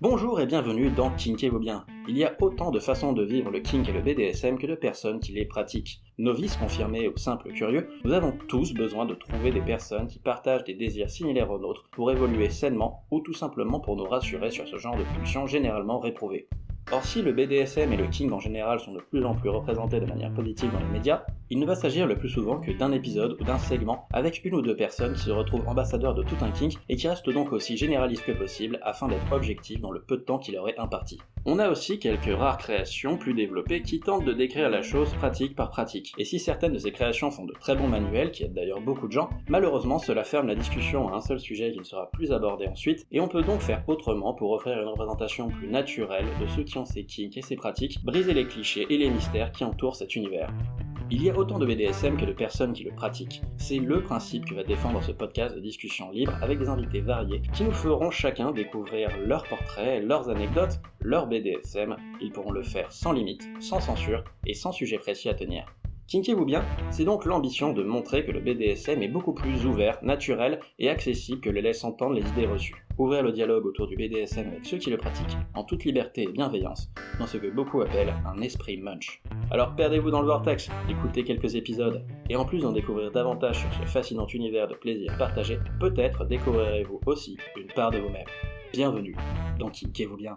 Bonjour et bienvenue dans Kinkez-vous bien. Il y a autant de façons de vivre le kink et le BDSM que de personnes qui les pratiquent. Novices confirmés ou simples curieux, nous avons tous besoin de trouver des personnes qui partagent des désirs similaires aux nôtres pour évoluer sainement ou tout simplement pour nous rassurer sur ce genre de pulsions généralement réprouvées. Or si le BDSM et le kink en général sont de plus en plus représentés de manière positive dans les médias, il ne va s'agir le plus souvent que d'un épisode ou d'un segment avec une ou deux personnes qui se retrouvent ambassadeurs de tout un kink et qui restent donc aussi généralistes que possible afin d'être objectifs dans le peu de temps qui leur est imparti. On a aussi quelques rares créations plus développées qui tentent de décrire la chose pratique par pratique. Et si certaines de ces créations sont de très bons manuels, qui aident d'ailleurs beaucoup de gens, malheureusement cela ferme la discussion à un seul sujet qui ne sera plus abordé ensuite, et on peut donc faire autrement pour offrir une représentation plus naturelle de ceux qui ont ces kinks et ces pratiques, briser les clichés et les mystères qui entourent cet univers. Il y a autant de BDSM que de personnes qui le pratiquent. C'est le principe que va défendre ce podcast de discussion libre avec des invités variés qui nous feront chacun découvrir leurs portraits, leurs anecdotes, leur BDSM. Ils pourront le faire sans limite, sans censure et sans sujet précis à tenir. Kinkez-vous bien, c'est donc l'ambition de montrer que le BDSM est beaucoup plus ouvert, naturel et accessible que le laissent entendre les idées reçues. Ouvrir le dialogue autour du BDSM avec ceux qui le pratiquent, en toute liberté et bienveillance, dans ce que beaucoup appellent un esprit munch. Alors perdez-vous dans le vortex, écoutez quelques épisodes, et en plus d'en découvrir davantage sur ce fascinant univers de plaisir partagé, peut-être découvrirez-vous aussi une part de vous-même. Bienvenue dans Kinkez-vous bien.